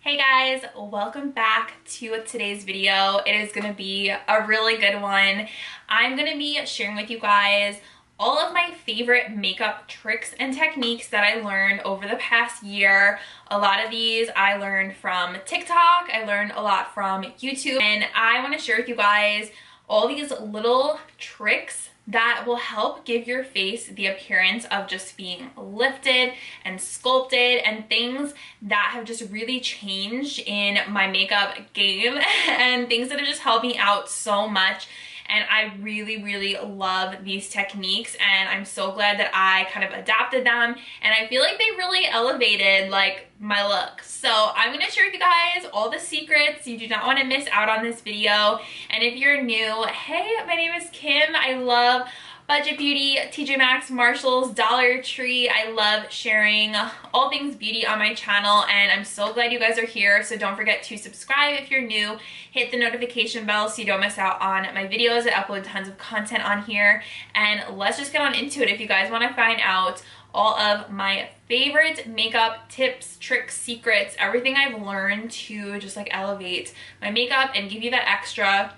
Hey guys, welcome back to today's video. It is going to be a really good one. I'm going to be sharing with you guys all of my favorite makeup tricks and techniques that I learned over the past year. A lot of these I learned from TikTok, I learned a lot from YouTube, and I want to share with you guys all these little tricks that will help give your face the appearance of just being lifted and sculpted, and things that have just really changed in my makeup game and things that have just helped me out so much. And I really love these techniques, and I'm so glad that I kind of adapted them, and I feel like they really elevated like my look. So I'm going to share with you guys all the secrets. You do not want to miss out on this video. And if you're new, hey, my name is Kim. I love budget beauty, TJ Maxx, Marshalls, Dollar Tree. I love sharing all things beauty on my channel, and I'm so glad you guys are here. So don't forget to subscribe if you're new. Hit the notification bell so you don't miss out on my videos. I upload tons of content on here, and let's just get on into it. If you guys want to find out all of my favorite makeup tips, tricks, secrets, everything I've learned to just like elevate my makeup and give you that extra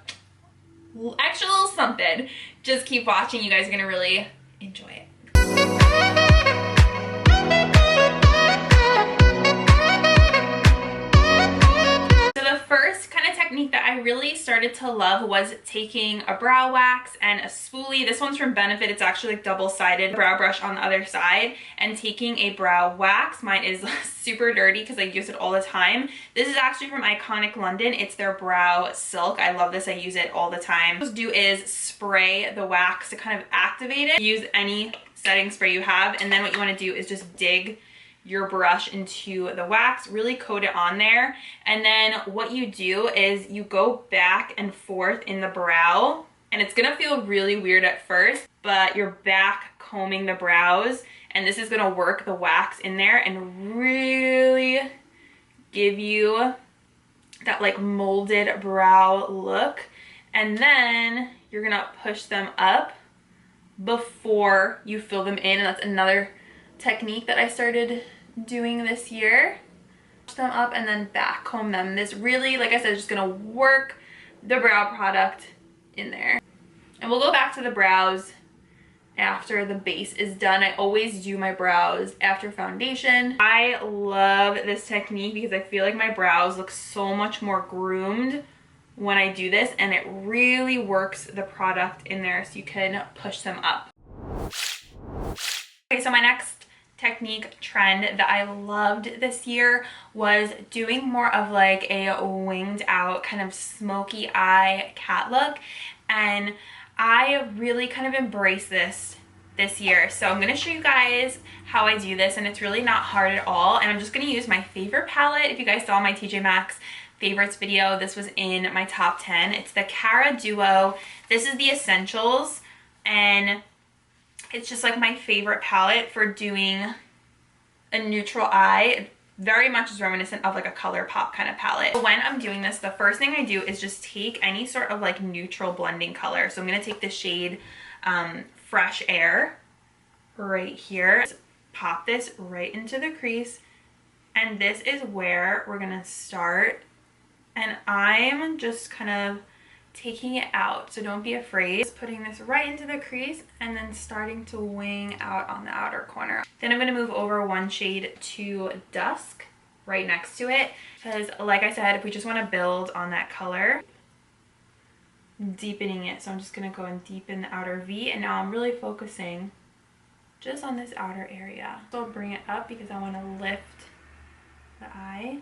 little something, just keep watching. You guys are gonna really enjoy it. So the first kind of technique that I really started to love was taking a brow wax and a spoolie. This one's from Benefit. It's actually like double-sided brow brush on the other side, and taking a brow wax. Mine is super dirty because I use it all the time. This is actually from Iconic London. It's their brow silk. I love this. I use it all the time. What you do is spray the wax to kind of activate it. Use any setting spray you have, and then what you want to do is just dig your brush into the wax, really coat it on there, and then what you do is you go back and forth in the brow, and it's gonna feel really weird at first, but you're back combing the brows, and this is gonna work the wax in there and really give you that like molded brow look. And then you're gonna push them up before you fill them in, and that's another technique that I started doing this year. Push them up and then back comb them. This really, like I said, is just gonna work the brow product in there. And we'll go back to the brows after the base is done. I always do my brows after foundation. I love this technique because I feel like my brows look so much more groomed when I do this, and it really works the product in there so you can push them up. Okay, so my next technique trend that I loved this year was doing more of like a winged out kind of smoky eye cat look, and I really kind of embrace this year. So I'm going to show you guys how I do this, and it's really not hard at all. And I'm just going to use my favorite palette. If you guys saw my TJ Maxx favorites video, this was in my top 10. It's the Cara Duo. This is the Essentials, and it's just like my favorite palette for doing a neutral eye. It very much is reminiscent of like a ColourPop kind of palette. When I'm doing this, the first thing I do is just take any sort of like neutral blending color. So I'm going to take the shade Fresh Air right here. Just pop this right into the crease, and this is where we're going to start. And I'm just kind of taking it out, so don't be afraid. Just putting this right into the crease and then starting to wing out on the outer corner. Then I'm going to move over one shade to Dusk right next to it, because like I said, if we just want to build on that color, deepening it. So I'm just going to go and deepen the outer V, and now I'm really focusing just on this outer area. So I'll bring it up because I want to lift the eye.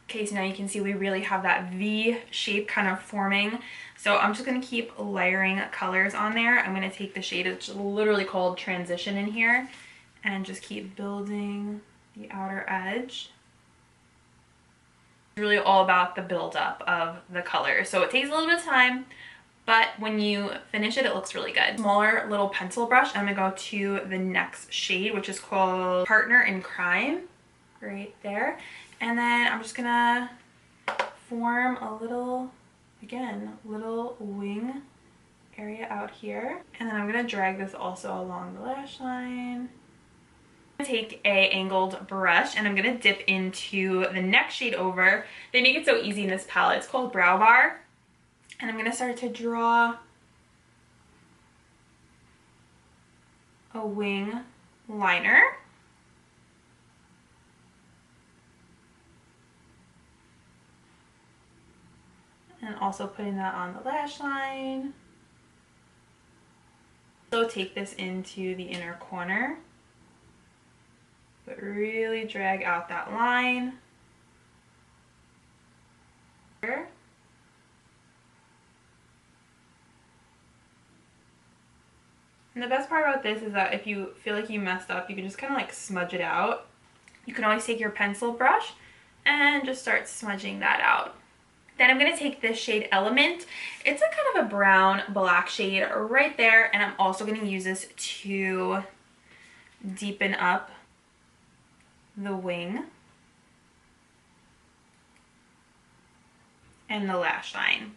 Okay, so now you can see we really have that V shape kind of forming. So I'm just going to keep layering colors on there. I'm going to take the shade, it's literally called Transition in here, and just keep building the outer edge. It's really all about the buildup of the color. So it takes a little bit of time, but when you finish it, it looks really good. Smaller little pencil brush. I'm going to go to the next shade, which is called Partner in Crime, right there. And then I'm just gonna form a little, again, little wing area out here. And then I'm gonna drag this also along the lash line. Take a angled brush and I'm gonna dip into the next shade over. They make it so easy in this palette. It's called Brow Bar. And I'm gonna start to draw a wing liner. And also putting that on the lash line. So take this into the inner corner, but really drag out that line. And the best part about this is that if you feel like you messed up, you can just kind of like smudge it out. You can always take your pencil brush and just start smudging that out. Then I'm going to take this shade Element. It's a kind of a brown black shade right there, and I'm also going to use this to deepen up the wing and the lash line.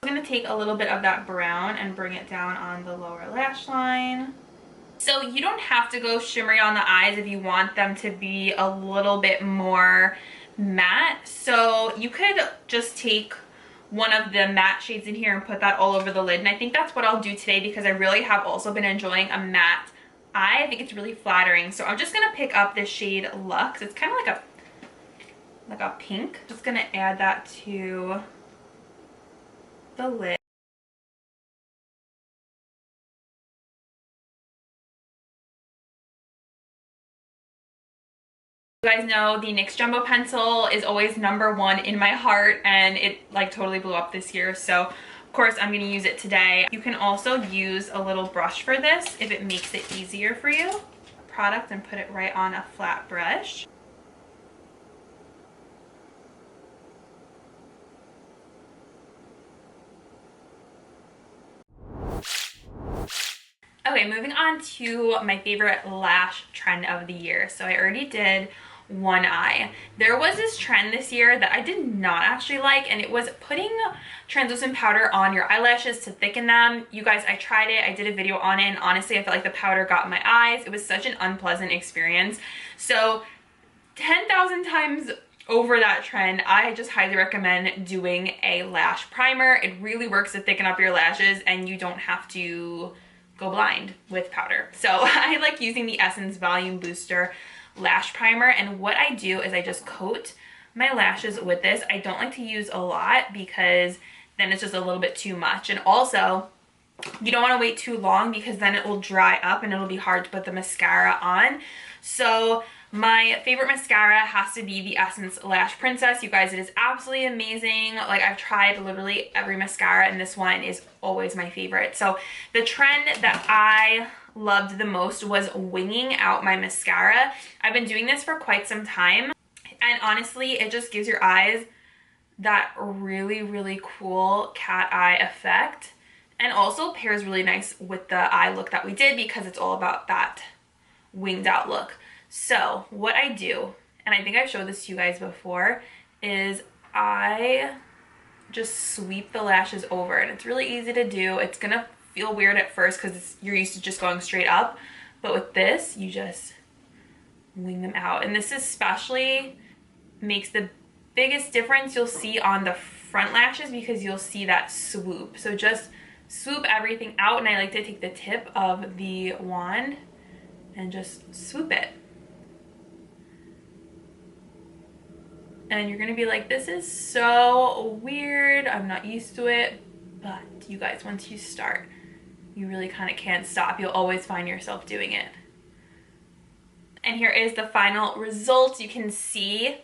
I'm going to take a little bit of that brown and bring it down on the lower lash line. So you don't have to go shimmery on the eyes if you want them to be a little bit more matte. So you could just take one of the matte shades in here and put that all over the lid. And I think that's what I'll do today because I really have also been enjoying a matte eye. I think it's really flattering. So I'm just going to pick up this shade Luxe. It's kind of like a pink. Just going to add that to the lid. You guys know the NYX Jumbo Pencil is always #1 in my heart, and it like totally blew up this year. So of course I'm going to use it today. You can also use a little brush for this if it makes it easier for you. Product and put it right on a flat brush. Okay, moving on to my favorite lash trend of the year. So I already did one eye. There was this trend this year that I did not actually like, and it was putting translucent powder on your eyelashes to thicken them. You guys, I tried it. I did a video on it, and honestly, I felt like the powder got in my eyes. It was such an unpleasant experience. So 10,000 times over that trend, I just highly recommend doing a lash primer. It really works to thicken up your lashes, and you don't have to go blind with powder. So I like using the Essence Volume Booster Lash Primer, and what I do is I just coat my lashes with this. I don't like to use a lot because then it's just a little bit too much, and also you don't want to wait too long because then it will dry up and it'll be hard to put the mascara on. So my favorite mascara has to be the Essence Lash Princess. You guys, it is absolutely amazing. Like, I've tried literally every mascara, and this one is always my favorite. So the trend that I loved the most was winging out my mascara. I've been doing this for quite some time, and honestly, it just gives your eyes that really, really cool cat eye effect, and also pairs really nice with the eye look that we did because it's all about that winged out look. So what I do, and I think I've showed this to you guys before, is I just sweep the lashes over, and it's really easy to do. It's gonna feel weird at first because you're used to just going straight up, but with this, you just wing them out. And this especially makes the biggest difference you'll see on the front lashes because you'll see that swoop. So just swoop everything out, and I like to take the tip of the wand and just swoop it. And you're gonna be like, this is so weird, I'm not used to it. But you guys, once you start, you really kind of can't stop. You'll always find yourself doing it. And here is the final result. You can see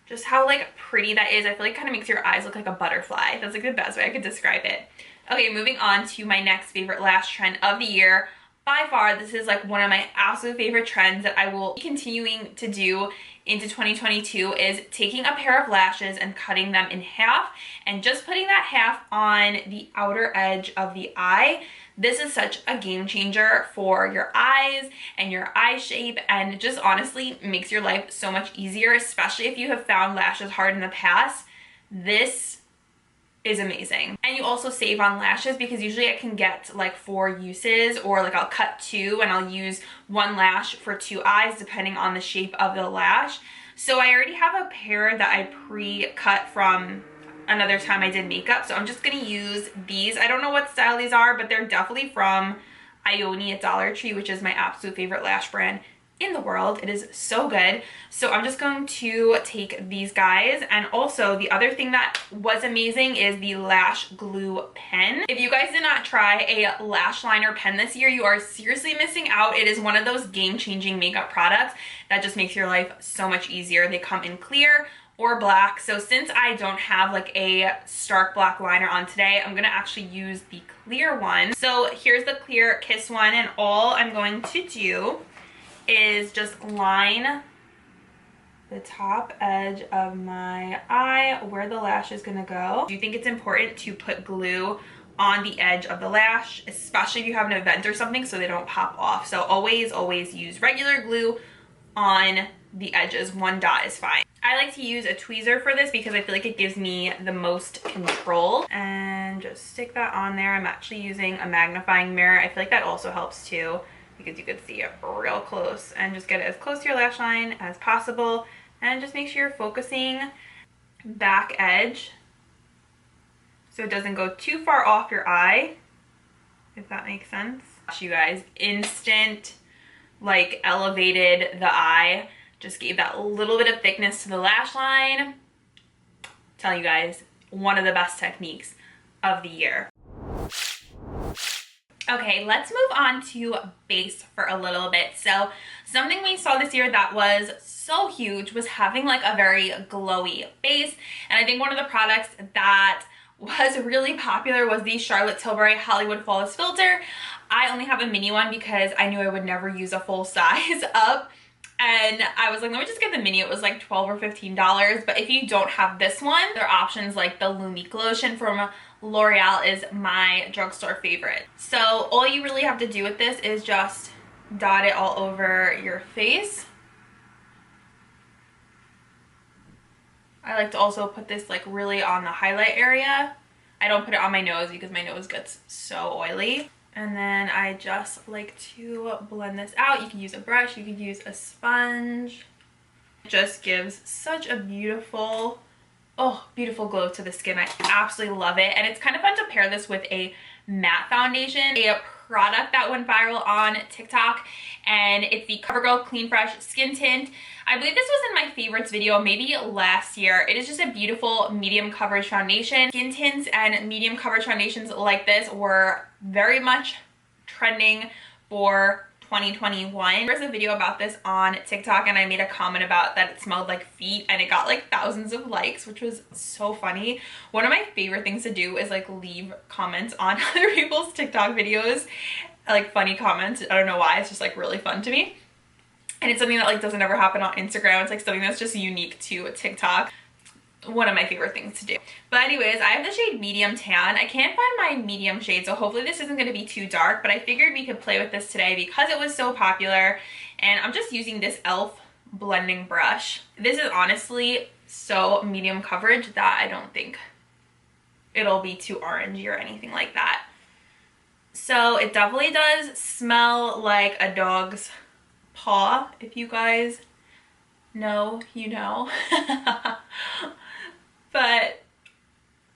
just how like pretty that is. I feel like it kind of makes your eyes look like a butterfly. That's like the best way I could describe it. Okay, moving on to my next favorite lash trend of the year. By far, this is like one of my absolute favorite trends that I will be continuing to do into 2022 is taking a pair of lashes and cutting them in half and just putting that half on the outer edge of the eye. This is such a game changer for your eyes and your eye shape, and just honestly makes your life so much easier, especially if you have found lashes hard in the past. This is amazing. And you also save on lashes because usually I can get like 4 uses, or like I'll cut 2 and I'll use 1 lash for 2 eyes depending on the shape of the lash. So I already have a pair that I pre-cut from another time I did makeup, so I'm just gonna use these. I don't know what style these are, but they're definitely from Ioni at Dollar Tree, which is my absolute favorite lash brand in the world. It is so good. So I'm just going to take these guys. And also the other thing that was amazing is the lash glue pen. If you guys did not try a lash liner pen this year, you are seriously missing out. It is one of those game-changing makeup products that just makes your life so much easier. They come in clear or black. So since I don't have like a stark black liner on today, I'm gonna actually use the clear one. So here's the clear Kiss one, and all I'm going to do is just line the top edge of my eye where the lash is gonna go. I do think it's important to put glue on the edge of the lash, especially if you have an event or something, so they don't pop off. So always use regular glue on the edges. 1 dot is fine. I like to use a tweezer for this because I feel like it gives me the most control. And just stick that on there. I'm actually using a magnifying mirror. I feel like that also helps too, because you could see it real close, and just get it as close to your lash line as possible. And just make sure you're focusing back edge so it doesn't go too far off your eye, if that makes sense. You guys, instant like elevated the eye, just gave that little bit of thickness to the lash line. I'm telling you guys, one of the best techniques of the year. Okay, let's move on to base for a little bit. So something we saw this year that was so huge was having like a very glowy base. And I think one of the products that was really popular was the Charlotte Tilbury Hollywood Flawless Filter. I only have a mini one because I knew I would never use a full size up. And I was like, let me just get the mini. It was like $12 or $15. But if you don't have this one, there are options like the Lumique lotion from L'Oreal is my drugstore favorite. So all you really have to do with this is just dot it all over your face. I like to also put this like really on the highlight area. I don't put it on my nose because my nose gets so oily. And then I just like to blend this out. You can use a brush, you can use a sponge. It just gives such a beautiful, beautiful glow to the skin. I absolutely love it. And it's kind of fun to pair this with a matte foundation, a product that went viral on TikTok, and it's the CoverGirl Clean Fresh Skin Tint. I believe this was in my favorites video maybe last year. It is just a beautiful medium coverage foundation. Skin tints and medium coverage foundations like this were very much trending for 2021. There's a video about this on TikTok, and I made a comment about that it smelled like feet, and it got like thousands of likes, which was so funny. One of my favorite things to do is like leave comments on other people's TikTok videos, like funny comments. I don't know why, it's just like really fun to me. And it's something that like doesn't ever happen on Instagram. It's like something that's just unique to TikTok. One of my favorite things to do. But anyways, I have the shade medium tan. I can't find my medium shade, so hopefully this isn't going to be too dark, but I figured we could play with this today because it was so popular. And I'm just using this e.l.f. blending brush. This is honestly so medium coverage that I don't think it'll be too orangey or anything like that. So it definitely does smell like a dog's paw. If you guys know, you know. But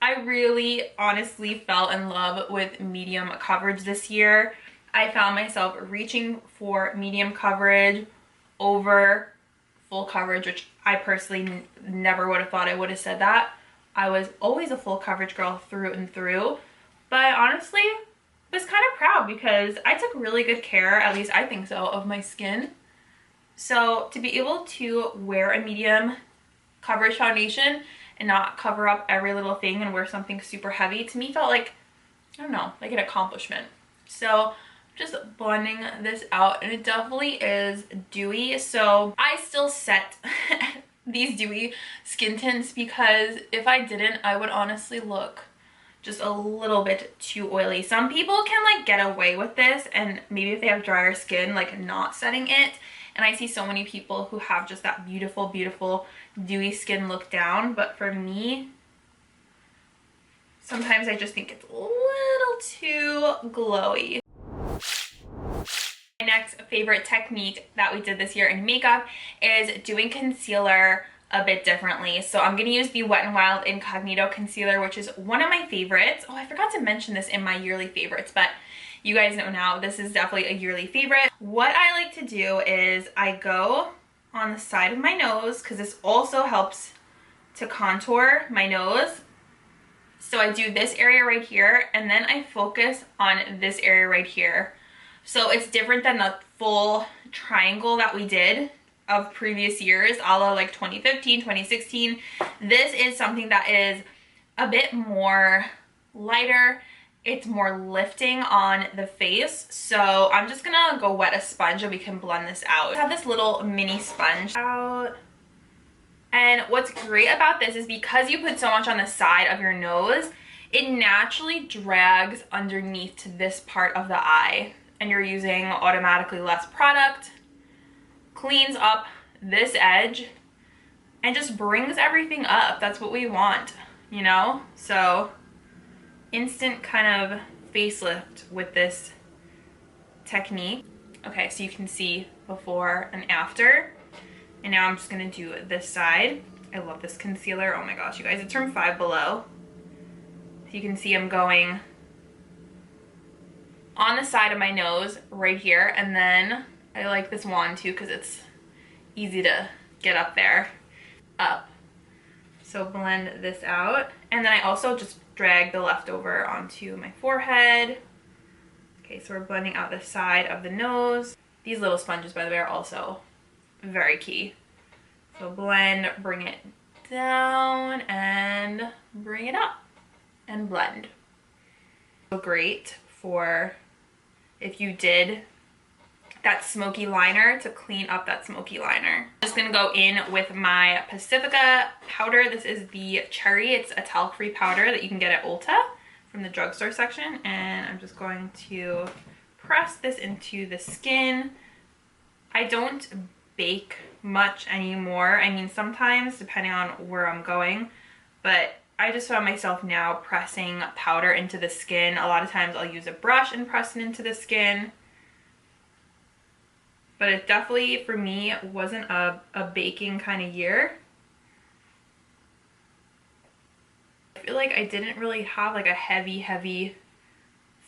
I really honestly fell in love with medium coverage this year. I found myself reaching for medium coverage over full coverage, which I personally never would have thought I would have said that. I was always a full coverage girl through and through, but I honestly was kind of proud because I took really good care, at least I think so, of my skin. So to be able to wear a medium coverage foundation and not cover up every little thing and wear something super heavy, to me felt like, I don't know, like an accomplishment. So just blending this out, and it definitely is dewy. So I still set these dewy skin tints because if I didn't, I would honestly look just a little bit too oily. Some people can like get away with this, and maybe if they have drier skin, like not setting it. And I see so many people who have just that beautiful, beautiful dewy skin look down. But for me, Sometimes I just think it's a little too glowy. My next favorite technique that we did this year in makeup is doing concealer a bit differently. So I'm going to use the Wet n Wild Incognito Concealer, which is one of my favorites. Oh, I forgot to mention this in my yearly favorites, but you guys know now this is definitely a yearly favorite. What I like to do is I go on the side of my nose, because this also helps to contour my nose. So I do this area right here, and then I focus on this area right here. So it's different than the full triangle that we did of previous years, a la like 2015, 2016. This is something that is a bit more lighter. It's more lifting on the face. So I'm just gonna go wet a sponge and we can blend this out. I have this little mini sponge out. And what's great about this is because you put so much on the side of your nose, it naturally drags underneath to this part of the eye. And you're using automatically less product, cleans up this edge, and just brings everything up. That's what we want, you know? So instant kind of facelift with this technique. Okay, so you can see before and after. And now I'm just gonna do this side. I love this concealer. Oh my gosh, you guys, it's from Five Below. So you can see I'm going on the side of my nose right here, and then I like this wand too because it's easy to get up there, up. So blend this out, and then I also just drag the leftover onto my forehead. Okay, so we're blending out the side of the nose. These little sponges, by the way, are also very key. So blend, bring it down, and bring it up, and blend. So great for if you did that smoky liner, to clean up that smoky liner. I'm just gonna go in with my Pacifica powder. This is the Cherry. It's a talc-free powder that you can get at Ulta from the drugstore section. And I'm just going to press this into the skin. I don't bake much anymore. I mean, sometimes depending on where I'm going, but I just found myself now pressing powder into the skin. A lot of times I'll use a brush and press it into the skin. But it definitely, for me, wasn't a baking kind of year. I feel like I didn't really have like a heavy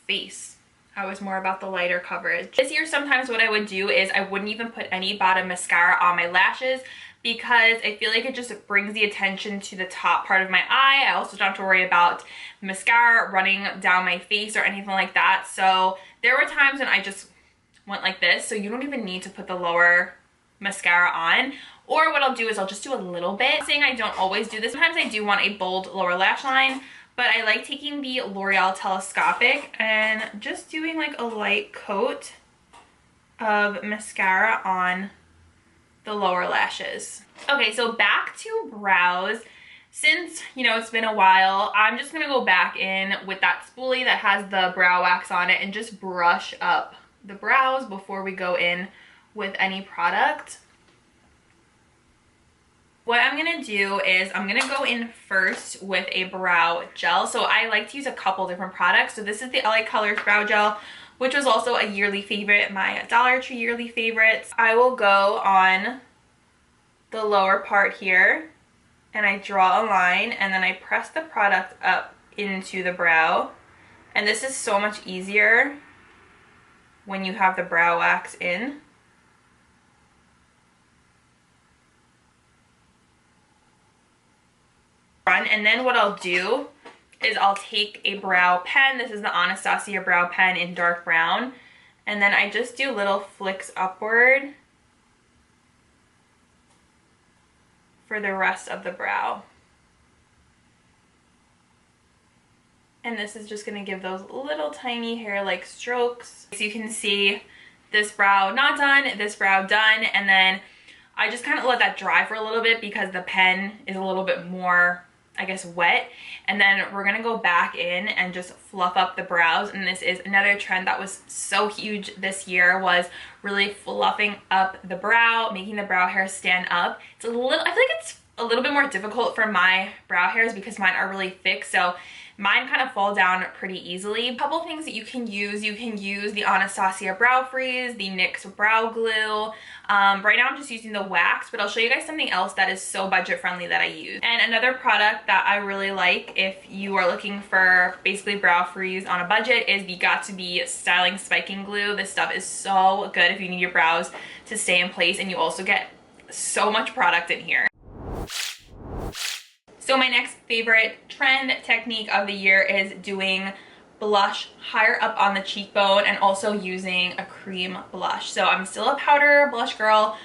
face. I was more about the lighter coverage. This year, sometimes what I would do is I wouldn't even put any bottom mascara on my lashes because I feel like it just brings the attention to the top part of my eye. I also don't have to worry about mascara running down my face or anything like that. So there were times when I just went like this, so you don't even need to put the lower mascara on. Or what I'll do is I'll just do a little bit. Saying I don't always do this. Sometimes I do want a bold lower lash line, but I like taking the L'Oreal Telescopic and just doing like a light coat of mascara on the lower lashes. Okay, so back to brows. Since, you know, it's been a while, I'm just gonna go back in with that spoolie that has the brow wax on it and just brush up the brows before we go in with any product. What I'm gonna do is I'm gonna go in first with a brow gel. So I like to use a couple different products. So this is the LA Colors Brow Gel, which was also a yearly favorite, my Dollar Tree yearly favorites. I will go on the lower part here and I draw a line and then I press the product up into the brow. And this is so much easier when you have the brow wax in. And then what I'll do is I'll take a brow pen. This is the Anastasia brow pen in dark brown. And then I just do little flicks upward for the rest of the brow. And this is just gonna give those little tiny hair-like strokes. So you can see this brow not done, this brow done, and then I just kind of let that dry for a little bit because the pen is a little bit more, I guess, wet. And then we're gonna go back in and just fluff up the brows. And this is another trend that was so huge this year, was really fluffing up the brow, making the brow hair stand up. It's a little, I feel like it's a little bit more difficult for my brow hairs because mine are really thick. So Mine kind of fall down pretty easily. A couple things that you can use the Anastasia Brow Freeze, the NYX Brow Glue. Right now I'm just using the wax, but I'll show you guys something else that is so budget friendly that I use. And another product that I really like if you are looking for basically brow freeze on a budget is the Got2b Styling Spiking Glue. This stuff is so good if you need your brows to stay in place, and you also get so much product in here. So my next favorite trend technique of the year is doing blush higher up on the cheekbone and also using a cream blush. So I'm still a powder blush girl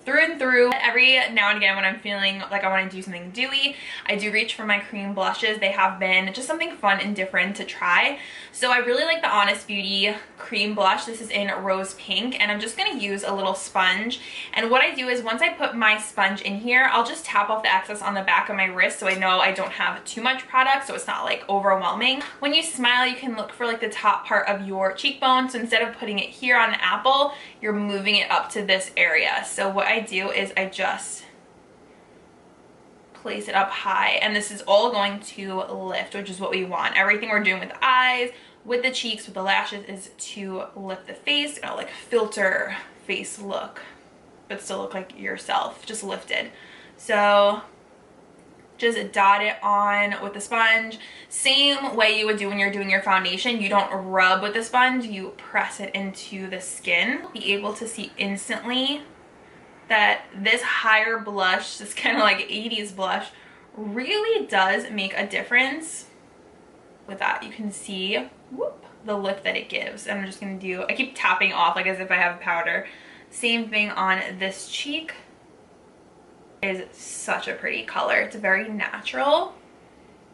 through and through. Every now and again when I'm feeling like I want to do something dewy, I do reach for my cream blushes. They have been just something fun and different to try. So I really like the Honest Beauty cream blush. This is in Rose Pink, and I'm just going to use a little sponge. And what I do is once I put my sponge in here, I'll just tap off the excess on the back of my wrist so I know I don't have too much product, so it's not like overwhelming. When you smile, you can look for like the top part of your cheekbone. So instead of putting it here on the apple, you're moving it up to this area. So what I do is I just place it up high, and this is all going to lift, which is what we want. Everything we're doing with the eyes, with the cheeks, with the lashes is to lift the face, you know, like filter face look, but still look like yourself, just lifted. So just dot it on with the sponge. Same way you would do when you're doing your foundation. You don't rub with the sponge, you press it into the skin. Be able to see instantly that this higher blush, this kind of like 80s blush, really does make a difference with that. You can see, whoop, the lift that it gives. And I'm just gonna do, I keep tapping off like as if I have powder. Same thing on this cheek. It is such a pretty color. It's very natural.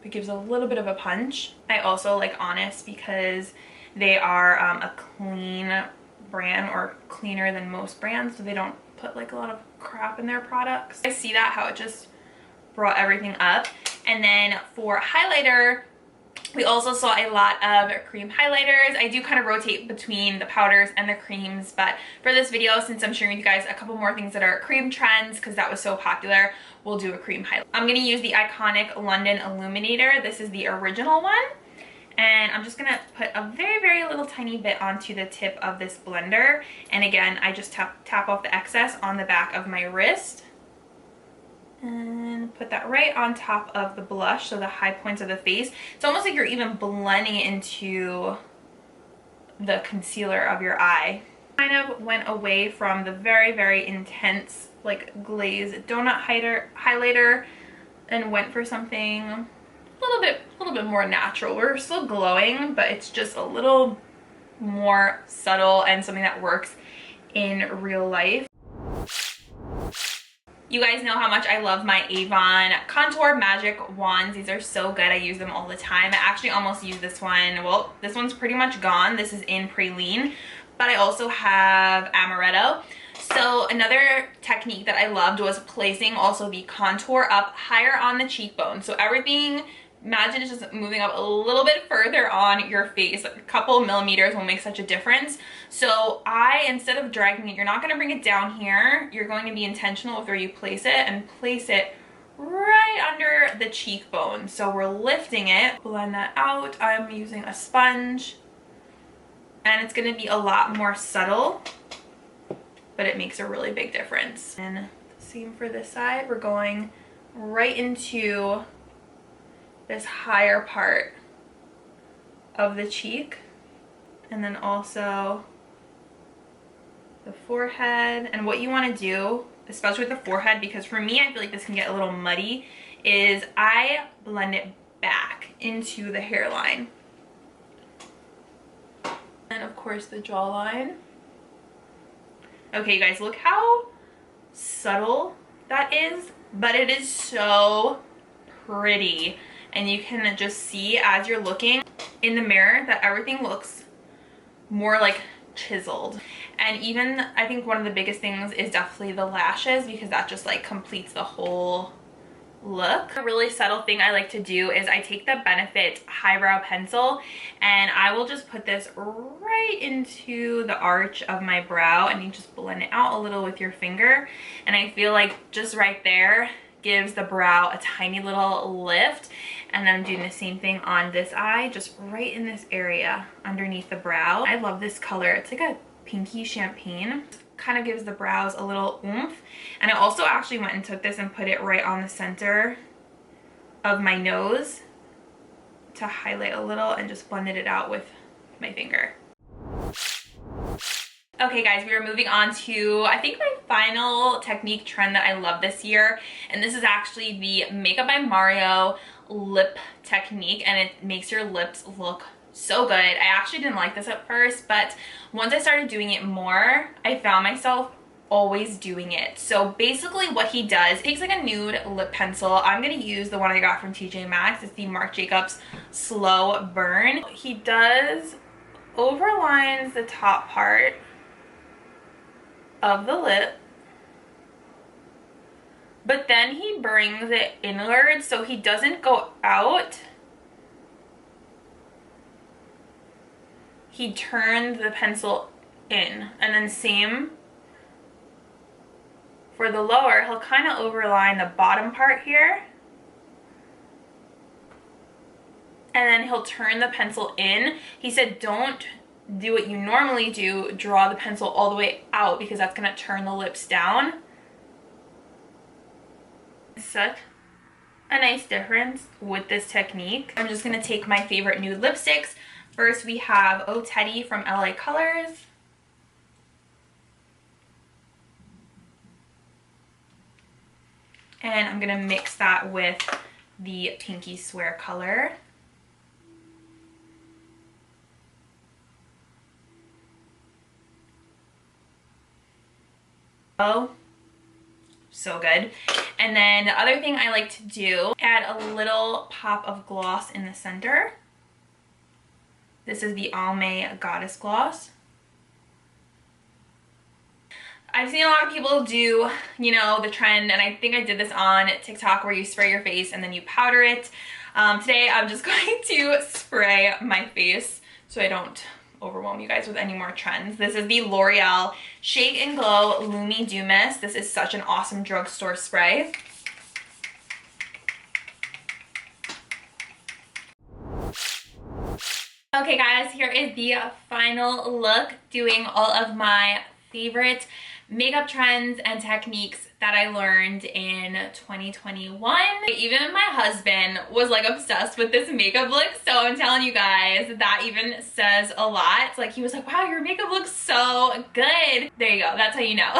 It gives a little bit of a punch. I also like Honest because they are a clean brand, or cleaner than most brands, so they don't put like a lot of crap in their products. I see that, how it just brought everything up. And then for highlighter, we also saw a lot of cream highlighters. I do kind of rotate between the powders and the creams, but for this video, since I'm sharing with you guys a couple more things that are cream trends because that was so popular, we'll do a cream highlight. I'm going to use the iconic London Illuminator. This is the original one. And I'm just gonna put a very, very little tiny bit onto the tip of this blender. And again, I just tap off the excess on the back of my wrist. And put that right on top of the blush, so the high points of the face. It's almost like you're even blending it into the concealer of your eye. Kind of went away from the very, very intense, like glazed donut highlighter and went for something a little bit more natural. We're still glowing, but it's just a little more subtle and something that works in real life. You guys know how much I love my Avon Contour Magic Wands. These are so good. I use them all the time. I actually almost use this one. Well, this one's pretty much gone. This is in Praline, but I also have Amaretto. So another technique that I loved was placing also the contour up higher on the cheekbone. So everything, imagine it's just moving up a little bit further on your face. Like a couple millimeters will make such a difference. So instead of dragging it, you're not going to bring it down here. You're going to be intentional with where you place it and place it right under the cheekbone. So we're lifting it, blend that out. I'm using a sponge, and it's going to be a lot more subtle, but it makes a really big difference. And same for this side. We're going right into this higher part of the cheek, and then also the forehead. And what you want to do, especially with the forehead, because for me I feel like this can get a little muddy, is I blend it back into the hairline. And of course the jawline. Okay, you guys, look how subtle that is, but it is so pretty. And you can just see as you're looking in the mirror that everything looks more like chiseled. And even I think one of the biggest things is definitely the lashes, because that just like completes the whole look. A really subtle thing I like to do is I take the Benefit highbrow pencil and I will just put this right into the arch of my brow, and you just blend it out a little with your finger. And I feel like just right there gives the brow a tiny little lift. And then I'm doing the same thing on this eye, just right in this area underneath the brow. I love this color. It's like a pinky champagne. Kind of gives the brows a little oomph. And I also actually went and took this and put it right on the center of my nose to highlight a little and just blended it out with my finger. Okay guys, we are moving on to, I think, my final technique trend that I love this year. And this is actually the Makeup by Mario lip technique, and it makes your lips look so good. I actually didn't like this at first, but once I started doing it more, I found myself always doing it. So basically what he does, takes like a nude lip pencil. I'm gonna use the one I got from TJ Maxx. It's the Marc Jacobs Slow Burn. He does overlines the top part of the lip, but then he brings it inward so he doesn't go out. He turns the pencil in, and then same for the lower. He'll kind of overline the bottom part here, and then he'll turn the pencil in. He said don't do what you normally do, draw the pencil all the way out, because that's going to turn the lips down. Such a nice difference with this technique. I'm just going to take my favorite nude lipsticks. First we have Oh Teddy from LA Colors. And I'm going to mix that with the Pinky Swear color. Oh, so good. And then the other thing I like to do, add a little pop of gloss in the center. This is the Almay Goddess Gloss. I've seen a lot of people do, you know, the trend, and I think I did this on TikTok, where you spray your face and then you powder it. Today I'm just going to spray my face so I don't overwhelm you guys with any more trends. This is the L'Oreal Shake and Glow Lumi Dew Mist. This is such an awesome drugstore spray. Okay guys, here is the final look, doing all of my favorite makeup trends and techniques that I learned in 2021. Even my husband was like obsessed with this makeup look, so I'm telling you guys, that even says a lot. Like, he was like, wow, your makeup looks so good. There you go, that's how you know.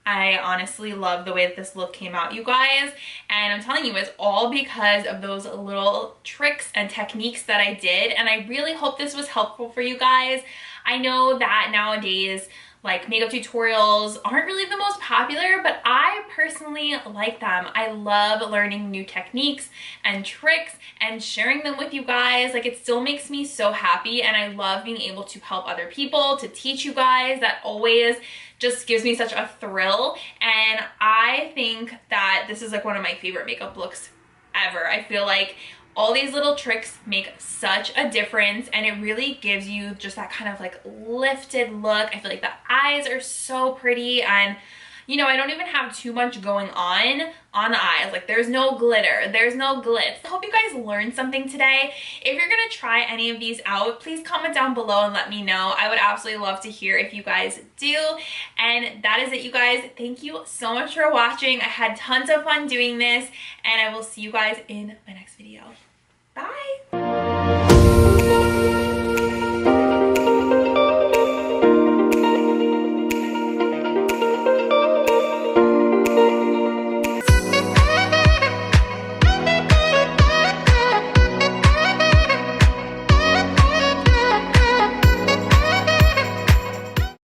I honestly love the way that this look came out, you guys, and I'm telling you, it's all because of those little tricks and techniques that I did, and I really hope this was helpful for you guys. I know that nowadays, like, makeup tutorials aren't really the most popular, but I personally like them. I love learning new techniques and tricks and sharing them with you guys. Like, it still makes me so happy, and I love being able to help other people, to teach you guys. That always just gives me such a thrill, and I think that this is like one of my favorite makeup looks ever. I feel like all these little tricks make such a difference, and it really gives you just that kind of like lifted look. I feel like the eyes are so pretty, and you know, I don't even have too much going on the eyes. Like, there's no glitter, there's no glitz. I hope you guys learned something today. If you're gonna try any of these out, please comment down below and let me know. I would absolutely love to hear if you guys do. And that is it, you guys. Thank you so much for watching. I had tons of fun doing this, and I will see you guys in my next video. Bye.